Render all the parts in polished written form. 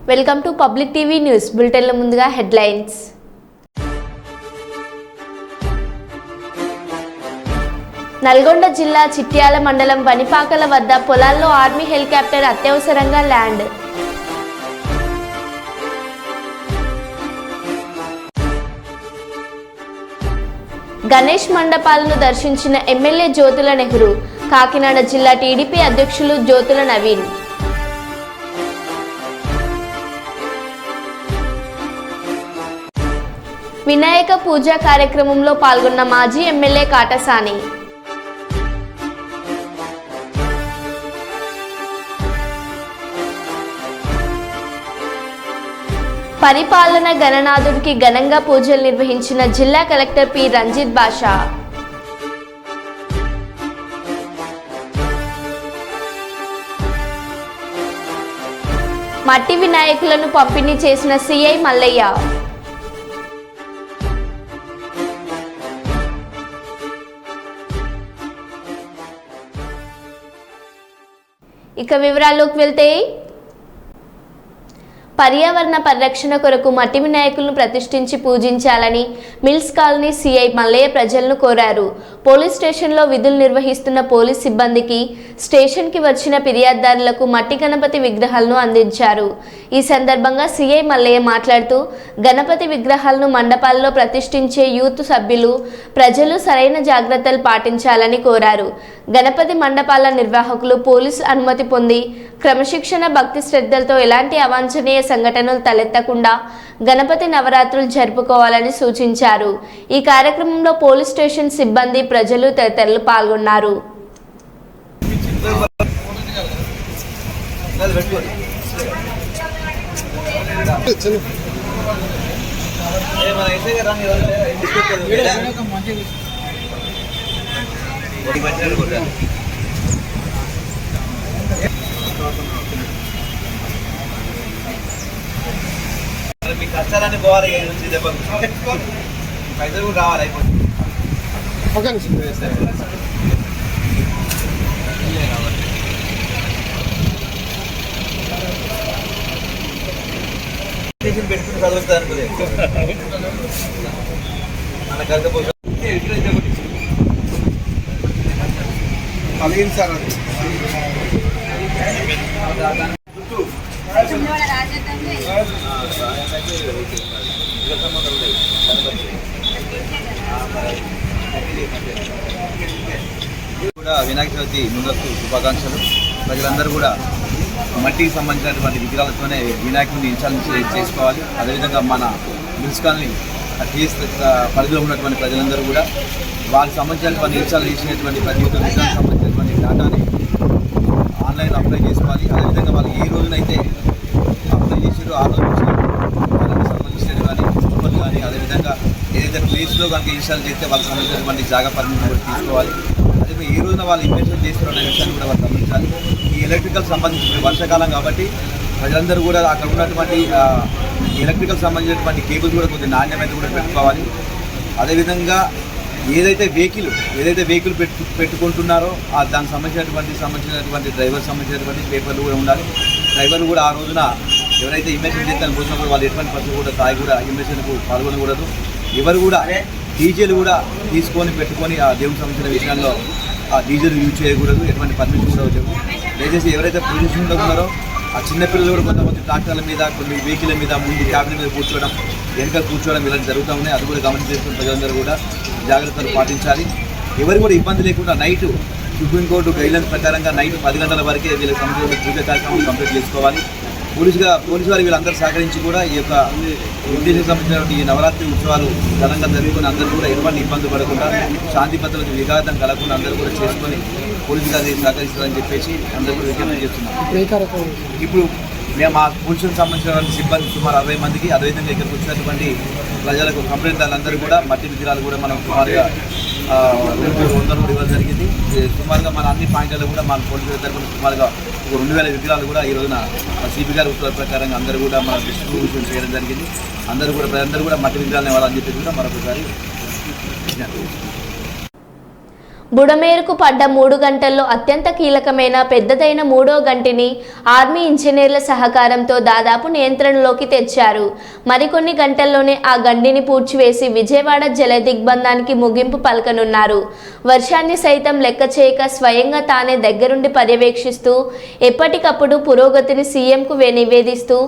Welcome to public TV news బులెటిన్ల ముందుగా headlines. Nalgonda జిల్లా చిట్యాల మండలం వనిపాకల వద్ద పొలాల్లో ఆర్మీ హెలికాప్టర్ అత్యవసరంగా ల్యాండ్. గణేష్ మండపాలను దర్శించిన ఎమ్మెల్యే జ్యోతుల నెహ్రూ. కాకినాడ జిల్లా టీడీపీ అధ్యక్షులు జ్యోతుల నవీన్. వినాయక పూజా కార్యక్రమంలో పాల్గొన్న మాజీ ఎమ్మెల్యే కాటసాని. పరిపాలన గణనాథుడికి ఘనంగా పూజలు నిర్వహించిన జిల్లా కలెక్టర్ పి రంజిత్ బాషా. మట్టి వినాయకులను పంపిణీ చేసిన సిఐ మల్లయ్య. ఇక వివరాల్లోకి వెళ్తే, పర్యావరణ పరిరక్షణ కొరకు మట్టి వినాయకులను ప్రతిష్ఠించి పూజించాలని మిల్స్ కాలనీ సిఐ మల్లయ్య ప్రజలను కోరారు. పోలీస్ స్టేషన్లో విధులు నిర్వహిస్తున్న పోలీస్ సిబ్బందికి స్టేషన్కి వచ్చిన ఫిర్యాదుదారులకు మట్టి గణపతి విగ్రహాలను అందించారు. ఈ సందర్భంగా సిఐ మల్లయ్య మాట్లాడుతూ, గణపతి విగ్రహాలను మండపాల్లో ప్రతిష్ఠించే యూత్ సభ్యులు ప్రజలు సరైన జాగ్రత్తలు పాటించాలని కోరారు. గణపతి మండపాల నిర్వాహకులు పోలీసు అనుమతి పొంది క్రమశిక్షణ భక్తి శ్రద్ధలతో ఎలాంటి అవాంఛనీయ సంఘటనలు తలెత్తకుండా గణపతి నవరాత్రులు జరుపుకోవాలని సూచించారు. ఈ కార్యక్రమంలో పోలీస్ స్టేషన్ సిబ్బంది, ప్రజలు తదితరులు పాల్గొన్నారు. మీ కష్టాలన్నీ పోవాలి, పైసలు కూడా రావాలి. అయిపోతుంది. పెట్టుకుని చదువుతారు అనుకోలేదు. మన కలిసి సార్ కూడా వినాయక చవితి ముందస్తు శుభాకాంక్షలు. ప్రజలందరూ కూడా మట్టికి సంబంధించినటువంటి విగ్రహాలతోనే వినాయకుడిని ఇన్స్టాల్ చేసుకోవాలి. అదేవిధంగా మన మున్సిపాలిటీ టీఎస్ పరిధిలో ఉన్నటువంటి ప్రజలందరూ కూడా వారికి సంబంధించినటువంటి ఇన్స్టాల్ చేసినటువంటి ప్రతి ఒక్క విగ్రహానికి సంబంధించినటువంటి డేటాని ఆన్లైన్లో అప్లై చేసుకోవాలి. అదేవిధంగా వాళ్ళు ఏ రోజునైతే అప్లై చేసారో ఆ రోజు దానికి సంబంధించినవి కానీ ఫోటోలు కానీ, అదేవిధంగా ఏదైతే ప్లేస్లో కనుక ఇన్స్టాల్ చేస్తే వాళ్ళకి సంబంధించినటువంటి జాగా పర్మిషన్ కూడా తీసుకోవాలి. అదే ఏ రోజున వాళ్ళు ఇన్వెస్ట్మెంట్ చేస్తారో అనే విషయాన్ని కూడా వాళ్ళు గమనించాలి. ఈ ఎలక్ట్రికల్ సంబంధించిన వర్షాకాలం కాబట్టి ప్రజలందరూ కూడా అక్కడ ఉన్నటువంటి ఎలక్ట్రికల్ సంబంధించినటువంటి కేబుల్స్ కూడా కొద్దిగా నాణ్యమైన కూడా పెట్టుకోవాలి. అదేవిధంగా ఏదైతే వెహికల్ పెట్టుకుంటున్నారో దానికి సంబంధించినటువంటి డ్రైవర్ సంబంధించినటువంటి పేపర్లు కూడా ఉండాలి. డ్రైవర్లు కూడా ఆ రోజున ఎవరైతే ఇన్వెస్ట్మెంట్ చేస్తారని పోసినప్పుడు వాళ్ళు ఎటువంటి పరిస్థితి కూడా తాగి కూడా ఇన్వెస్ట్మెంట్కు పాల్గొనకూడదు. ఎవరు కూడా డీజేలు కూడా తీసుకొని పెట్టుకొని ఆ దేవునికి సంబంధించిన విషయాల్లో ఆ డీజేలు యూజ్ చేయకూడదు. ఎటువంటి పర్మిషన్ కూడా లేవు. దయచేసి ఎవరైతే పొజిషన్లో ఉన్నారో ఆ చిన్నపిల్లలు కూడా కొంతమంది ట్రాక్టర్ల మీద, కొన్ని వెహికల్ మీద ముందు క్యాబిన్ మీద కూర్చోవడం, వెనక కూర్చోవడం ఇలాంటి జరుగుతూ ఉన్నాయి. అది కూడా గమనించేస్తున్న ప్రజలందరూ కూడా జాగ్రత్తలు పాటించాలి. ఎవరు కూడా ఇబ్బంది లేకుండా నైట్ సుప్రీంకోర్టు గైడ్లైన్స్ ప్రకారంగా నైట్ 10 గంటల వరకే వీళ్ళకి సంబంధించిన పూజ కార్యక్రమం కంప్లీట్ చేసుకోవాలి. పోలీసు వారు వీళ్ళందరూ సహకరించి కూడా ఈ యొక్క ఉద్దేశం సంబంధించినటువంటి ఈ నవరాత్రి ఉత్సవాలు ఘనంగా జరుగుకుని అందరూ కూడా ఎటువంటి ఇబ్బంది పడకుండా, శాంతి భద్రతలకు విఘాతం కలగకుండా అందరూ కూడా చేసుకొని పోలీసు గారిని సహకరిస్తారని చెప్పేసి అందరూ కూడా విజ్ఞప్తి చేస్తున్నాం. ఇప్పుడు మేము ఆ పోలీసులకు సంబంధించినటువంటి సిబ్బంది సుమారు 60 మందికి, అదేవిధంగా ఇక్కడికి వచ్చినటువంటి ప్రజలకు కంప్లైంట్లందరూ కూడా మట్టి విగ్రహాలు కూడా మనం సుమారుగా 200 ఇవ్వడం జరిగింది. సుమారుగా మన అన్ని పాయింట్లలో కూడా మన పోలీసుల తరఫున సుమారుగా 2000 విగ్రహాలు కూడా ఈ రోజున సిపి గారి ఉత్తర్వుల ప్రకారంగా అందరూ కూడా మన డిస్ట్రిబ్యూషన్ చేయడం జరిగింది. ప్రజలందరూ కూడా మట్టి విగ్రహాలను ఇవ్వాలని చెప్పి కూడా మరొకసారి బుడమేరుకు పడ్డ 3 గంటల్లో అత్యంత కీలకమైన పెద్దదైన 3వ గంటిని ఆర్మీ ఇంజనీర్ల సహకారంతో దాదాపు నియంత్రణలోకి తెచ్చారు. మరికొన్ని గంటల్లోనే ఆ గండిని పూడ్చివేసి విజయవాడ జల దిగ్బంధానికి ముగింపు పలకనున్నారు. వర్షాన్ని సైతం లెక్క చేయక స్వయంగా తానే దగ్గరుండి పర్యవేక్షిస్తూ ఎప్పటికప్పుడు పురోగతిని సీఎంకు నివేదిస్తూ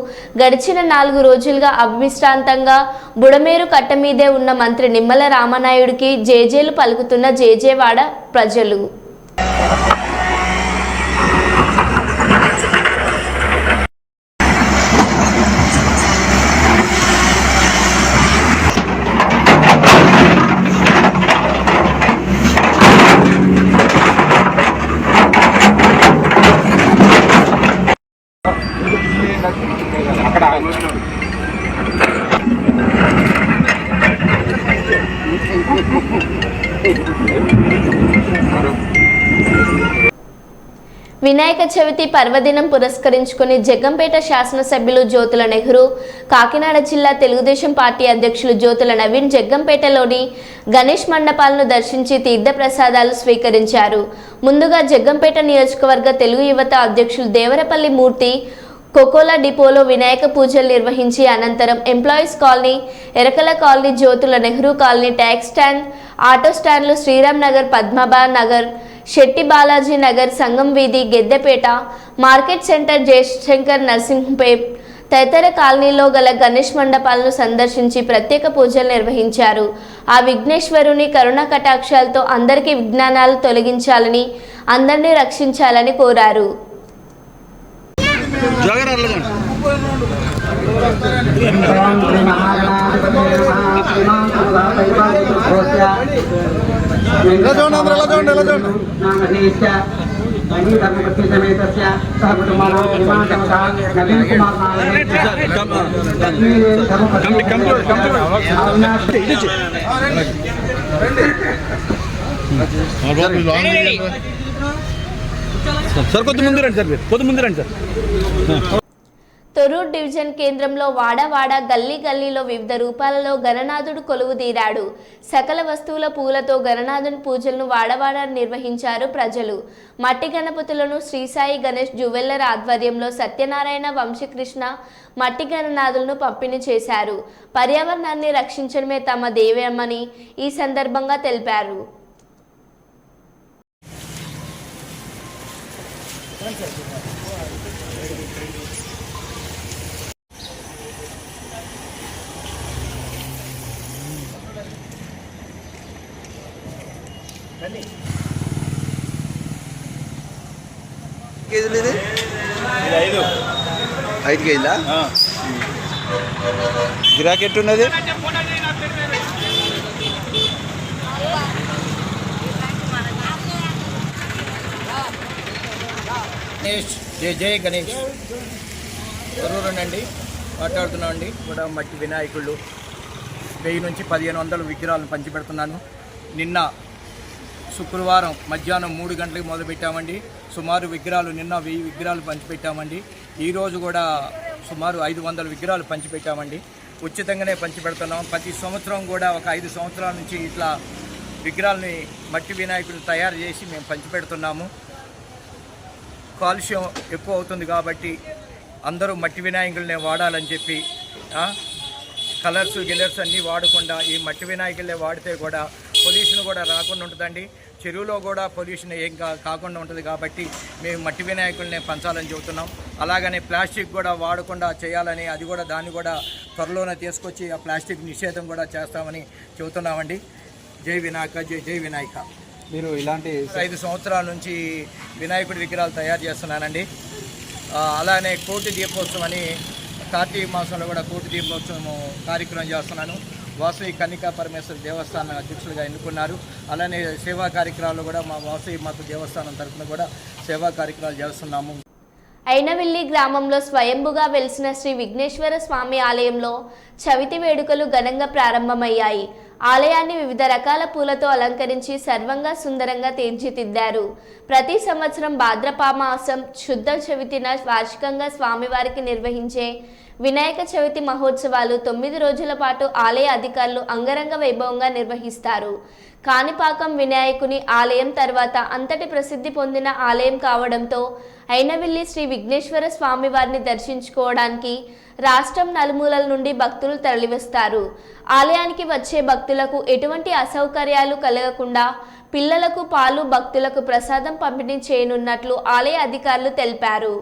గడిచిన 4 రోజులుగా అవిశ్రాంతంగా బుడమేరు కట్ట మీదే ఉన్న మంత్రి నిమ్మల రామనాయుడికి జేజేలు పలుకుతున్న జేజేవాడ ప్రజలు. వినాయక చవితి పర్వదినం పురస్కరించుకుని జగ్గంపేట శాసనసభ్యులు జ్యోతుల నెహ్రూ, కాకినాడ జిల్లా తెలుగుదేశం పార్టీ అధ్యక్షులు జ్యోతుల నవీన్ జగ్గంపేటలోని గణేష్ మండపాలను దర్శించి తీర్థప్రసాదాలు స్వీకరించారు. ముందుగా జగ్గంపేట నియోజకవర్గ తెలుగు యువత అధ్యక్షులు దేవరపల్లి మూర్తి కోకోలా డిపోలో వినాయక పూజలు నిర్వహించి అనంతరం employees colony, Erakala colony, Jyothula Nehru colony, taxi stand, auto స్టాండ్లు, శ్రీరామ్ నగర్, పద్మబా నగర్, శెట్టి బాలాజీ నగర్, సంగం వీధి, గెద్దెపేట, మార్కెట్ సెంటర్, జయశంకర్ నర్సింహపేట్ తదితర కాలనీలో గల గణేష్ మండపాలను సందర్శించి ప్రత్యేక పూజలు నిర్వహించారు. ఆ విఘ్నేశ్వరుని కరుణా కటాక్షాలతో అందరికీ విజ్ఞానాలు తొలగించాలని, అందరినీ రక్షించాలని కోరారు. తొర్రూరు డివిజన్ కేంద్రంలో వాడవాడ, గల్లీ గల్లీలో వివిధ రూపాలలో గణనాథుడు కొలువుదీరాడు. సకల వస్తువుల పూలతో గణనాథుని పూజలను వాడవాడ నిర్వహించారు ప్రజలు. మట్టి గణపతులను శ్రీసాయి గణేష్ జ్యువెల్లర్ ఆధ్వర్యంలో సత్యనారాయణ, వంశీకృష్ణ మట్టి గణనాథులను పంపిణీ చేశారు. పర్యావరణాన్ని రక్షించడమే తమ ధ్యేయమని ఈ సందర్భంగా తెలిపారు. కేజీలు ఇది 5 కేజీలా? గిరాకీ ఎట్టున్నది? గణేష్, జై జై గణేష్. తొర్రూరు నుండి మాట్లాడుతున్నామండి. కూడా మట్టి వినాయకుళ్ళు 1000 నుంచి 1500 విగ్రహాలను పంచిపెడుతున్నాను. నిన్న శుక్రవారం మధ్యాహ్నం 3 గంటలకు మొదలుపెట్టామండి. సుమారు విగ్రహాలు నిన్న 1000 విగ్రహాలు పంచిపెట్టామండి. ఈరోజు కూడా సుమారు 500 విగ్రహాలు పంచిపెట్టామండి. ఉచితంగానే పంచిపెడుతున్నాం. ప్రతి సంవత్సరం కూడా ఒక 5 సంవత్సరాల నుంచి ఇట్లా విగ్రహాలని మట్టి వినాయకులు తయారు చేసి మేము పంచిపెడుతున్నాము. కాలుష్యం ఎక్కువ అవుతుంది కాబట్టి అందరూ మట్టి వినాయకులనే వాడాలని చెప్పి కలర్స్ గిలర్స్ అన్నీ వాడకుండా ఈ మట్టి వినాయకులనే వాడితే కూడా పొల్యూషన్ కూడా రాకుండా ఉంటుందండి. చెరువులో కూడా పొల్యూషన్ ఏం కాకుండా ఉంటుంది కాబట్టి మేము మట్టి వినాయకులనే పంచాలని చెబుతున్నాం. అలాగనే ప్లాస్టిక్ కూడా వాడకుండా చేయాలని, అది కూడా దాన్ని కూడా త్వరలోనే తీసుకొచ్చి ఆ ప్లాస్టిక్ నిషేధం కూడా చేస్తామని చెబుతున్నామండి. జై వినాయక, జై జై వినాయక. మీరు ఇలాంటి 5 సంవత్సరాల నుంచి వినాయకుడి విగ్రహాలు తయారు చేస్తున్నానండి. అలానే కోటి దీపోత్సవం అని కార్తీక మాసంలో కూడా కోటి దీపోత్సవం కార్యక్రమం చేస్తున్నాను. వాసవి కన్నికా పరమేశ్వర దేవస్థానం అధ్యక్షులుగా ఎన్నుకున్నారు. అలానే సేవా కార్యక్రమాలు కూడా మా వాసవి మాత దేవస్థానం తరఫున కూడా సేవా కార్యక్రమాలు చేస్తున్నాము. ఐనవిల్లి గ్రామంలో స్వయంభుగా వెలిసిన శ్రీ విఘ్నేశ్వర స్వామి ఆలయంలో చవితి వేడుకలు ఘనంగా ప్రారంభమయ్యాయి. ఆలయాన్ని వివిధ రకాల పూలతో అలంకరించి సర్వంగా సుందరంగా తీర్చిదిద్దారు. ప్రతి సంవత్సరం భాద్రపద మాసం శుద్ధ చవితిన వార్షికంగా స్వామివారికి నిర్వహించే వినాయక చవితి మహోత్సవాలు 9 రోజుల పాటు ఆలయ అధికారులు అంగరంగ వైభవంగా నిర్వహిస్తారు. కాణిపాకం వినాయకుని ఆలయం తర్వాత అంతటి ప్రసిద్ధి పొందిన ఆలయం కావడంతో అయినవిల్లి శ్రీ విఘ్నేశ్వర స్వామి వారిని దర్శించుకోవడానికి రాష్ట్రం నలుమూలల నుండి భక్తులు తరలివస్తారు. ఆలయానికి వచ్చే భక్తులకు ఎటువంటి అసౌకర్యాలు కలగకుండా పిల్లలకు పాలు, భక్తులకు ప్రసాదం పంపిణీ చేయనున్నట్లు ఆలయ అధికారులు తెలిపారు.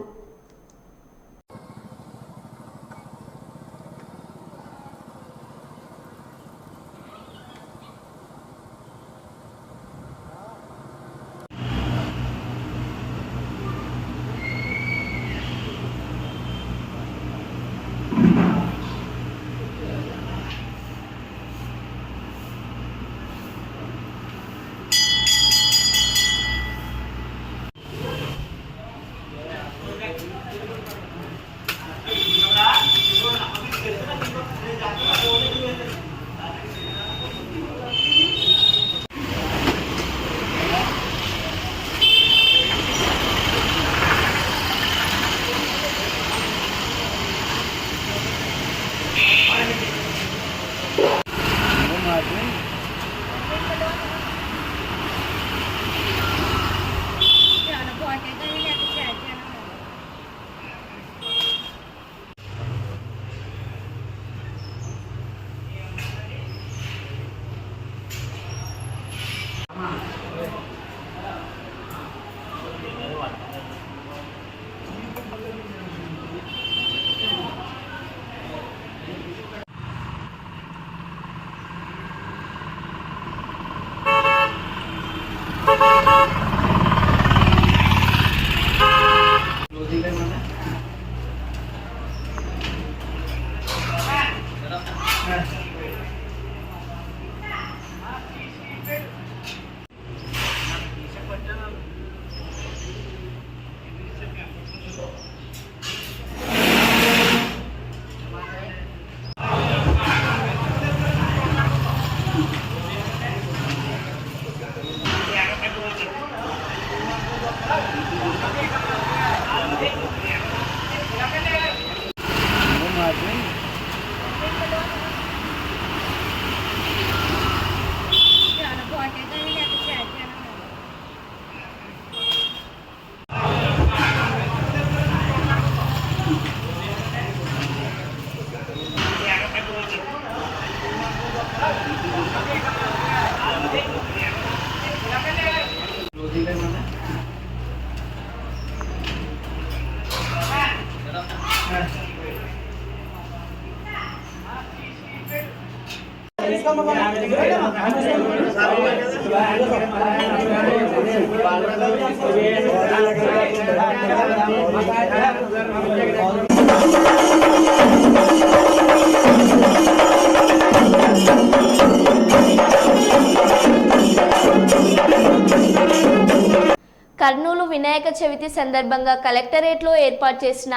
కర్నూలు వినాయక చవితి సందర్భంగా కలెక్టరేట్లో ఏర్పాటు చేసిన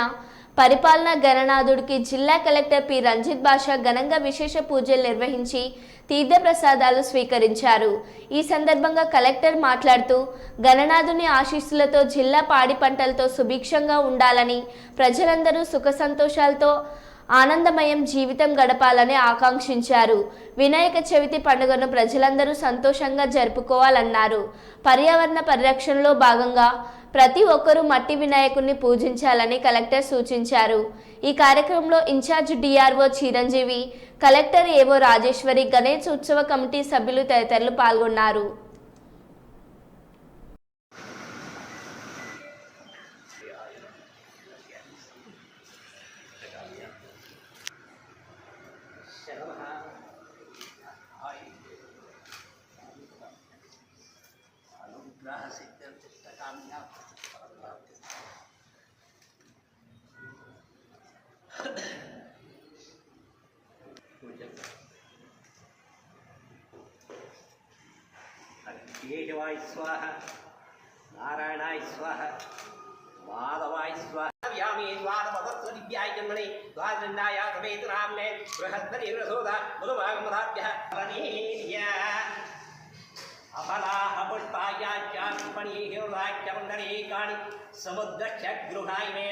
పరిపాలనా గణనాథుడికి జిల్లా కలెక్టర్ పి రంజిత్ బాషా ఘనంగా విశేష పూజలు నిర్వహించి తీర్థప్రసాదాలు స్వీకరించారు. ఈ సందర్భంగా కలెక్టర్ మాట్లాడుతూ గణనాథుని ఆశీస్సులతో జిల్లా పాడి పంటలతో సుభిక్షంగా ఉండాలని, ప్రజలందరూ సుఖ సంతోషాలతో ఆనందమయం జీవితం గడపాలని ఆకాంక్షించారు. వినాయక చవితి పండుగను ప్రజలందరూ సంతోషంగా జరుపుకోవాలన్నారు. పర్యావరణ పరిరక్షణలో భాగంగా ప్రతి ఒక్కరూ మట్టి వినాయకుడిని పూజించాలని కలెక్టర్ సూచించారు. ఈ కార్యక్రమంలో ఇన్ఛార్జ్ డిఆర్ఓ చిరంజీవి, కలెక్టర్ ఏవో రాజేశ్వరి, గణేష్ ఉత్సవ కమిటీ సభ్యులు తదితరులు పాల్గొన్నారు. केशवाय स्वाहा, नारायणाय स्वाहा, माधवाय स्वाहा। व्यामी द्वारपदस्व दिव्याय जन्मने द्वारन्नाय समेत रामने बृहत्तरी रसोदा मधुभागमधाभ्यः वनीया अफलाः पुष्पायाच्चार्पणीहिर्वाच्यमण्डलीकानि समुद्रक्षगृहायिने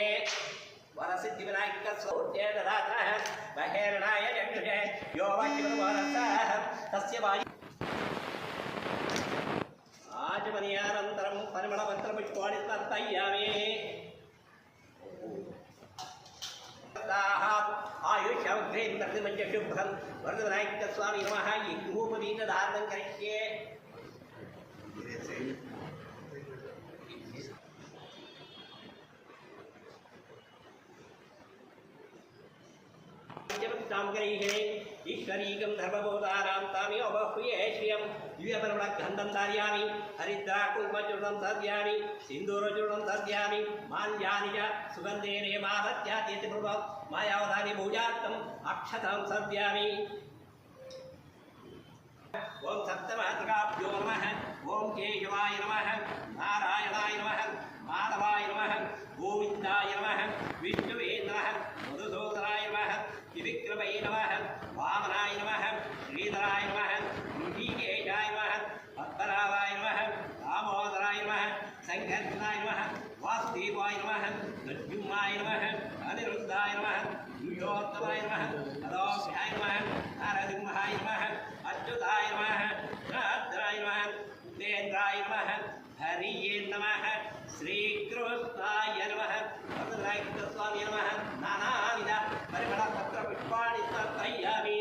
वरसिद्धिविनायकस्वोत्ये ददातः बहिर्णाय चक्षुषे यो वाच्यमनुवारसः तस्य वायु ఆచమనీయానంతరం పరిమళపత్రపుష్పాణి తర్పయామి ఆయుష్యవగ్రేంద్రమంచ శుభ్రం వరదవినాయక స్వామి నమః ఈ ధూపదీపధారణం కరిష్యే ईश्वरीकं धर्मबोधारां तानि अवह्ये श्रियं दिव्यपरमणगन्धं धारयामि हरिद्राकुङ्कुमचूर्णं दद्यामि सिन्दूरचूर्णं दद्यामि माल्यानि च सुगन्धेन मादत्यातीति पूर्वं मायावधानि पूजार्थम् अक्षतां दद्यामि ओम सप्तमातृकाभ्यो नमः ओम केशवाय नमः नारायणाय नमः माधवाय नमः गोविन्दाय नमः विष्णुवे नमः मधुसूदनाय नमः त्रिविक्रमये नमः वामनाय नमः श्रीधराय नमः ऋषिकेशाय नमः पद्मनाभाय नमः दामोदराय नमः संकर्षणाय नमः वासुदेवाय नमः प्रद्युम्नाय नमः अनिरुद्धाय नमः दुर्योत्तमाय नमः अदोक्षाय नमः नरसिंहाय नमः अच्युताय नमः भद्राय नमः उपेन्द्राय नमः हरिये नमः श्रीकृष्णाय नमः वरदराजस्वामी नमः नानाविध परिमलपत्रपुष्पाणि समर्पयामि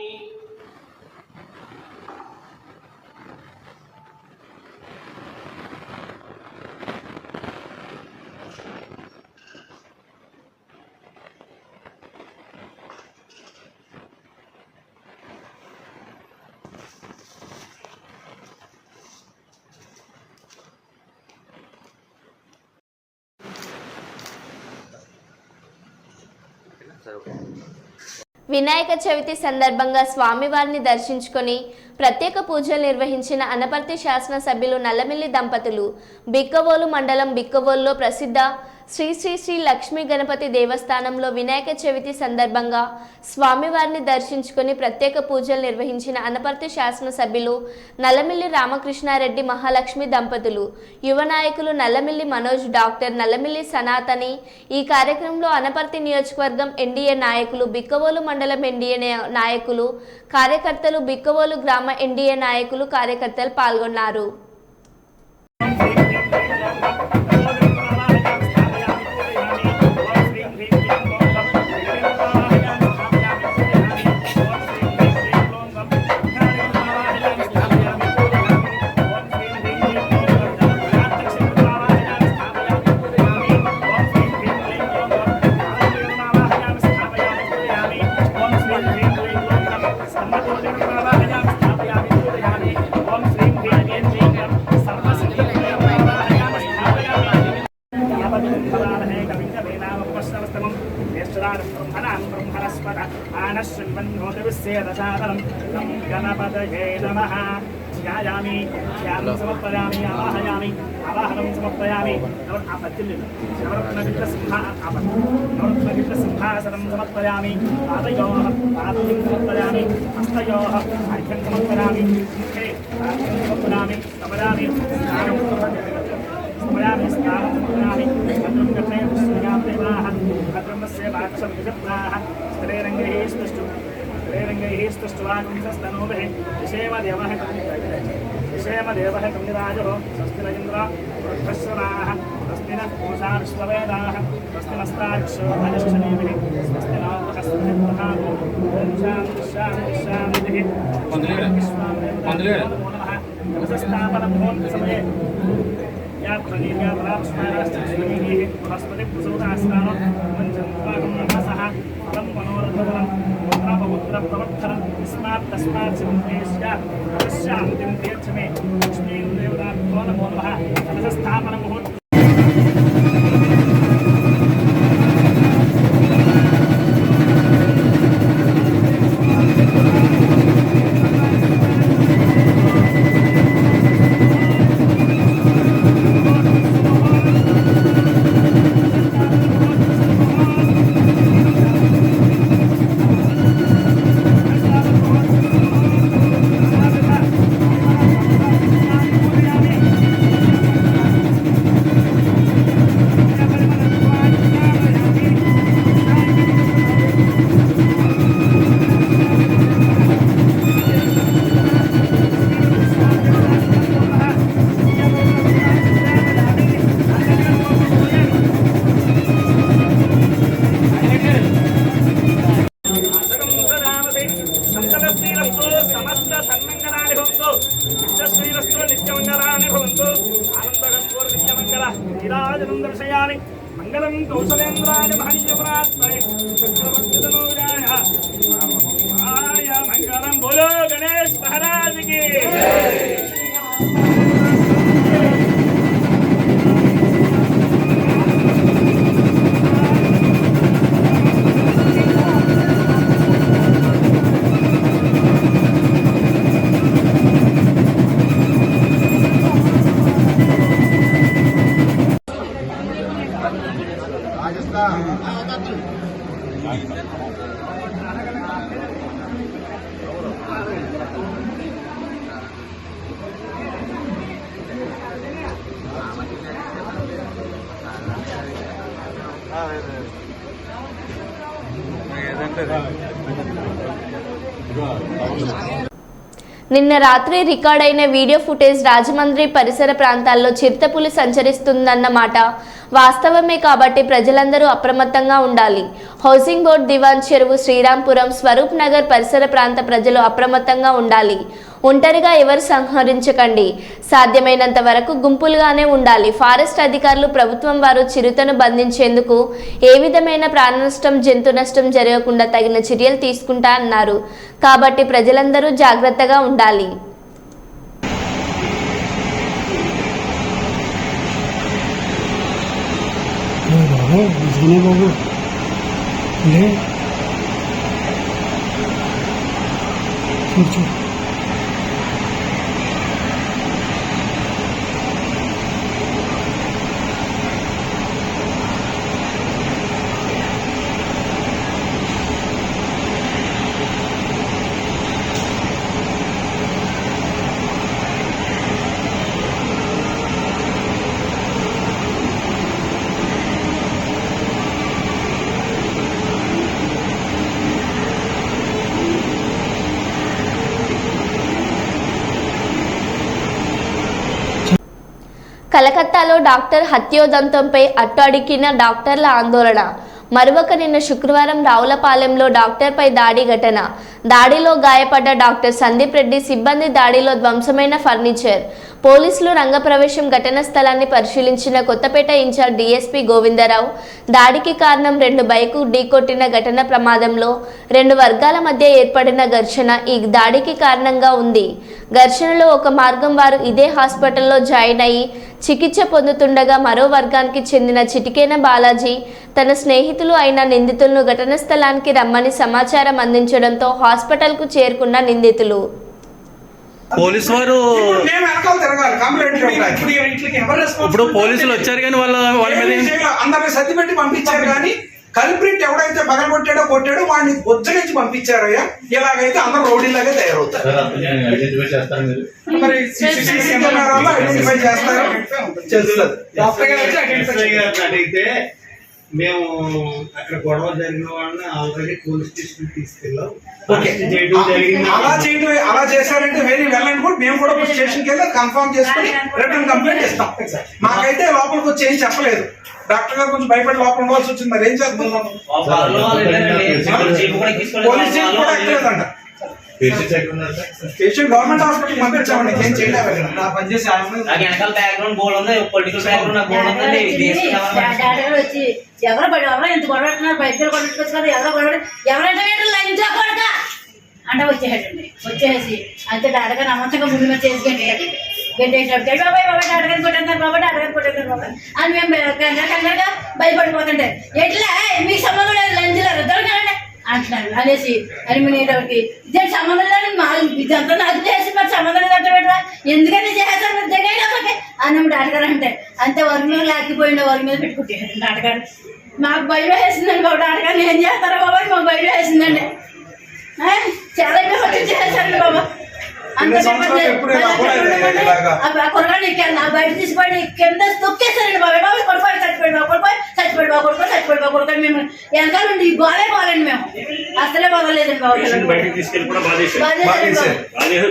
వినాయక చవితి సందర్భంగా స్వామివారిని దర్శించుకొని ప్రత్యేక పూజలు నిర్వహించిన అనపర్తి శాసనసభ్యులు నల్లమిల్లి దంపతులు బిక్కవోలు మండలం బిక్కవోలులో ప్రసిద్ధ శ్రీ శ్రీ శ్రీ లక్ష్మీ గణపతి దేవస్థానంలో వినాయక చవితి సందర్భంగా స్వామివారిని దర్శించుకొని ప్రత్యేక పూజలు నిర్వహించిన అనపర్తి శాసనసభ్యులు నల్లమిల్లి రామకృష్ణారెడ్డి మహాలక్ష్మి దంపతులు యువ నాయకులు నల్లమిల్లి మనోజ్ డాక్టర్ నల్లమిల్లి సనాతని ఈ కార్యక్రమంలో అనపర్తి నియోజకవర్గం ఎన్డీఏ నాయకులు బిక్కవోలు మండలం ఎన్డీఏ నాయకులు కార్యకర్తలు బిక్కవోలు గ్రామ ఎన్డీఏ నాయకులు కార్యకర్తలు పాల్గొన్నారు. गणपतये नमः ध्यायामि ध्यानं समर्पयामि आवाहयामि आवाहनं समर्पयामि नवरत्नविग्रहसिंहासनं समर्पयामि पादयोः पादं समर्पयामि हस्तयोः अर्घ्यं समर्पयामि मुखे अर्घ्यं समर्पयामि समयामि स्नानं समयामि स्नानं समर्पयामि भद्रं गणे पुष्पयां देवाः भद्रमस्य वाक्षं विजप्राः स्त्रीरङ्गैः स्तुष्टुः स्तुष्टुवाकुंसस्तनूभिः विषेमदेवः कविराजो स्वस्ति न इन्द्र वृद्धश्रवाः स्वस्ति नः पूषा विश्ववेदाः स्वस्ति नस्ताक्षो अनिश्चनीभिः स्वस्ति नो बृहस्पतिर्दधातु ॐ शान्तिः शान्तिः नमः कलशस्थापनमहोत्सवे यात्मनीयापरापुष्पाराश्चीः बृहस्पतिप्रसूतास्नानं मञ्चन्वागमनसः फलं मनोरथफलं पुत्रपौत्रप्रवर्धनं तस्मात् शान्तिं तीर्थ मे लक्ष्मीं देवताभ्यो नमो नमः कलशस्थापनमुहूर्त सर्वं कौशलेन्द्राय महनीयपरात्मने चक्रवर्तितनूजाय आय मंगलम बोलो गणेश महाराज की నిన్న రాత్రి రికార్డైన వీడియో ఫుటేజ్ రాజమండ్రి పరిసర ప్రాంతాల్లో చిరుతపులి సంచరిస్తుందన్న మాట వాస్తవమే కాబట్టి ప్రజలందరూ అప్రమత్తంగా ఉండాలి. హౌసింగ్ బోర్డు దివాన్ చెరువు, శ్రీరాంపురం, స్వరూప్ నగర్ పరిసర ప్రాంత ప్రజలు అప్రమత్తంగా ఉండాలి. ఒంటరిగా ఎవరు సంహరించకండి. సాధ్యమైనంత వరకు గుంపులుగానే ఉండాలి. ఫారెస్ట్ అధికారులు, ప్రభుత్వం వారు చిరుతను బంధించేందుకు ఏ విధమైన ప్రాణ నష్టం, జంతు నష్టం జరగకుండా తగిన చర్యలు తీసుకుంటా అన్నారు. కాబట్టి ప్రజలందరూ జాగ్రత్తగా ఉండాలి. కలకత్తాలో డాక్టర్ హత్యోదంతంపై అట్టడికిన డాక్టర్ల ఆందోళన. మరొక నిన్న శుక్రవారం రావులపాలెంలో డాక్టర్పై దాడి ఘటన. దాడిలో గాయపడ్డ డాక్టర్ సందీప్ రెడ్డి, సిబ్బంది దాడిలో ధ్వంసమైన ఫర్నిచర్. పోలీసులు రంగప్రవేశం, ఘటనా స్థలాన్ని పరిశీలించిన కొత్తపేట ఇన్ఛార్జ్ డీఎస్పీ గోవిందరావు దాడికి కారణం 2 బైకు ఢీకొట్టిన ఘటన ప్రమాదంలో 2 వర్గాల మధ్య ఏర్పడిన ఘర్షణ ఈ దాడికి కారణంగా ఉంది. ఘర్షణలో ఒక మార్గం వారు ఇదే హాస్పిటల్లో జాయిన్ అయ్యి చికిత్స పొందుతుండగా మరో వర్గానికి చెందిన చిటికేన బాలాజీ తన స్నేహితులు అయిన నిందితులను ఘటనా స్థలానికి రమ్మని సమాచారం అందించడంతో హాస్పిటల్కు చేరుకున్న నిందితులు పోలీసు వారు ఇప్పుడు పోలీసులు వచ్చారు కానీ వాళ్ళ మీద అందరిని సర్ది పెట్టి పంపించారు కానీ కల్ప్రిట్ ఎవడైతే పగలగొట్టాడో కొట్టాడో వాడిని బొజ్జగించి పంపించారయ్యా. ఇలాగైతే అందరూ రౌడీలాగే తయారవుతారు. మరి సీసీ కెమెరాలో ఐడెంటిఫై చేస్తారు, అడిగితే మేము అక్కడ గొడవ జరిగిన వాళ్ళని ఆల్రెడీ పోలీస్ స్టేషన్ తీసుకెళ్ళాం. అలా చేశారంటే వెరీ వెల్ అండ్ గుడ్. మేము కూడా స్టేషన్కి వెళ్ళి కన్ఫర్మ్ చేసుకుని రిటర్న్ కంప్లైంట్ ఇస్తాం. మాకైతే లోపలికి వచ్చి ఏం చెప్పలేదు. డాక్టర్ గారు కొంచెం భయపడి లోపల ఉండాల్సి వచ్చింది. మరి ఏం చేస్తున్నాం? పోలీస్ జీప్ కూడా ఎక్కలేదంట. పేషెంట్ గవర్నమెంట్ హాస్పిటల్ పంపించామండి. ఏం చేయలేదు. ఎవరు పడి ఎవరో ఎంత గొడవడుతున్నారు, బయటకు కొట్టుకొచ్చున్నారు, ఎవరో గొడవ ఎవరంటే లంచా కొడక అంటే వచ్చేసాడండి. వచ్చేసి అంతే డాడగా నమ్మకంగా ముందు మీద చేసుకుంటే గెట్టేసినప్పుడు బాబాయ్ బాబాయ్ డాడగాని కొట్టేస్తారు, బాబాయ్ డాడగాని కొట్టేస్తారు బాబాయ్ అని మేము కంగారుగా భయపడిపోతుంటే ఎట్లా మీకు సంబంధం లేదు లంచ్లో దొరకాలండి అంటున్నాడు అనేసి అని నేటకి ఇదే సంబంధం లేదు మా ఇదంతా నాకు చేసి మరి సంబంధం లేదు అంటే పెట్టరా ఎందుకని చేస్తారు దగ్గర అన్నమ్మ డాటగారు అంటే అంతే వరి మీద లేకపోయిండే వరి మీద పెట్టుకుంటాడు డాటగారు. మాకు భయం వేసిందండి బాబు డాటగారిని ఏం చేస్తారా బాబాయ్ మాకు భయం వేసిందండి. చాలా చేశారండి బాబా. కురగాడు ఎక్కాను నా బయట తీసిపోయి కింద తొక్కేశారండి బాబాయ్ బాబాయ్ కొడుకోవాలి చచ్చిపోయి బాబు కొడుకోవాలి చచ్చిపోయి బాబు కొడుకో చచ్చిపోయి బాబు కొడుకొని మేము వెనకాల నుండి గోలే పోవాలండి. మేము అసలే బాగోలేదండి బాబు.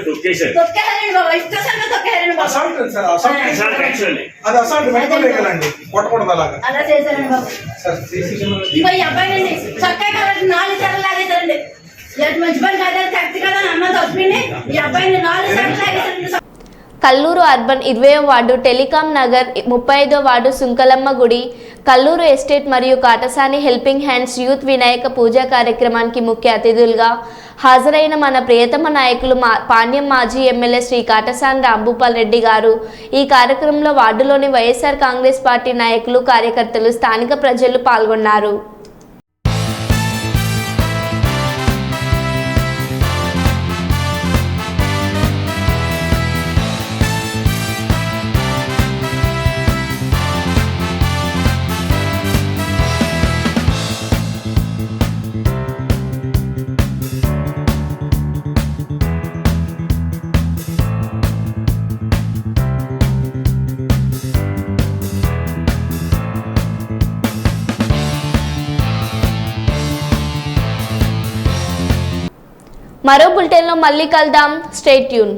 తొక్కేశారండి బాబా, ఇష్టంగా తొక్కేశారండి బాబు. అలా చేశారండి బాబు. ఇంకో ఈ అబ్బాయినండి చక్కగా 4 సార్లు లాగేశారండి. మంచి పని కదా కరెక్ట్ కదా అన్న తప్పింది ఈ అబ్బాయిని 4 సార్లు లాగేశారండి. కల్లూరు అర్బన్ 20వ వార్డు, టెలికాం నగర్ 35వ వార్డు, సుంకలమ్మ గుడి, కల్లూరు ఎస్టేట్ మరియు Katasani helping hands youth Vinayaka puja కార్యక్రమానికి ముఖ్య అతిథులుగా హాజరైన మన ప్రియతమ నాయకులు పాణ్యం మాజీ ఎమ్మెల్యే శ్రీ కాటసాని రాంభూపాల్ రెడ్డి గారు ఈ కార్యక్రమంలో వార్డులోని వైఎస్ఆర్ కాంగ్రెస్ పార్టీ నాయకులు కార్యకర్తలు స్థానిక ప్రజలు పాల్గొన్నారు. మరో బులెటిన్లో మళ్ళీ కలుద్దాం. Stay tune.